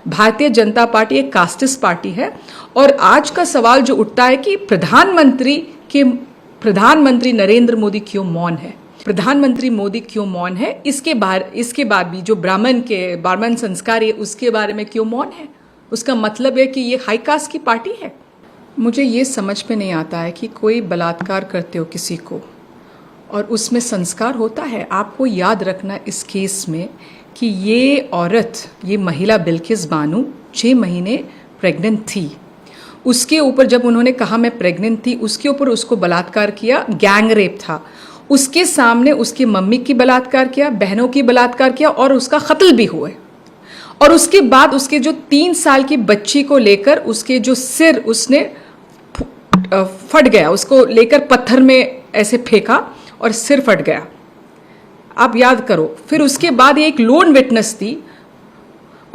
Bharatiya Janata party एक casteist party है और आज का सवाल जो उठता है कि प्रधानमंत्री नरेंद्र मोदी क्यों मौन है, प्रधानमंत्री मोदी क्यों मौन है, इसके बाद भी जो ब्राह्मण संस्कार है उसके बारे में क्यों मौन है। उसका मतलब है कि ये हाई कास्ट की पार्टी है। मुझे ये समझ में नहीं आता है कि कोई बलात्कार करते हो किसी को और उसमें संस्कार होता है। आपको याद रखना इस केस में कि ये औरत, ये महिला बिल्किस बानो 6 महीने प्रेग्नेंट थी। उसके ऊपर जब उन्होंने कहा मैं प्रेग्नेंट थी, उसके ऊपर उसको बलात्कार किया, गैंग रेप था। उसके सामने उसकी मम्मी की बलात्कार किया, बहनों की बलात्कार किया और उसका कत्ल भी हुए। और उसके बाद उसके जो 3 साल की बच्ची को लेकर उसके जो सिर उसने फट गया, उसको लेकर पत्थर में ऐसे फेंका और सिर फट गया। आप याद करो। फिर उसके बाद ये एक लोन विटनेस थी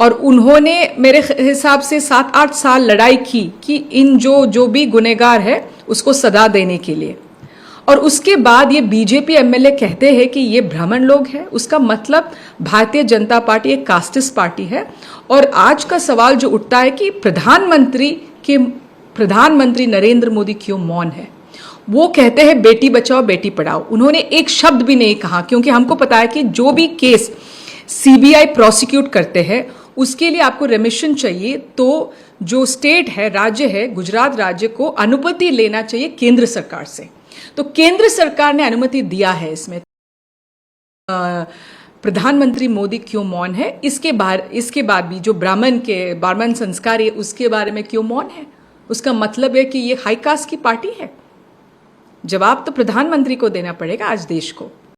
और उन्होंने मेरे हिसाब से 7-8 साल लड़ाई की कि इन जो भी गुनहगार है उसको सजा देने के लिए। और उसके बाद ये बीजेपी एमएलए कहते हैं कि ये ब्राह्मण लोग हैं। उसका मतलब भारतीय जनता पार्टी एक कास्टिस्ट पार्टी है। और आज का सवाल जो उठता है कि प्रधानमंत्री नरेंद्र मोदी क्यों मौन है। वो कहते हैं बेटी बचाओ बेटी पढ़ाओ। उन्होंने एक शब्द भी नहीं कहा, क्योंकि हमको पता है कि जो भी केस सीबीआई प्रोसिक्यूट करते हैं उसके लिए आपको रेमिशन चाहिए। तो जो स्टेट है, राज्य है, गुजरात राज्य को अनुमति लेना चाहिए केंद्र सरकार से। तो केंद्र सरकार ने अनुमति दिया है इसमें। प्रधानमंत्री मोदी क्यों मौन है, इसके बाद भी जो ब्राह्मण संस्कार है उसके बारे में क्यों मौन है। उसका मतलब है कि ये हाई कास्ट की पार्टी है। जवाब तो प्रधानमंत्री को देना पड़ेगा आज देश को।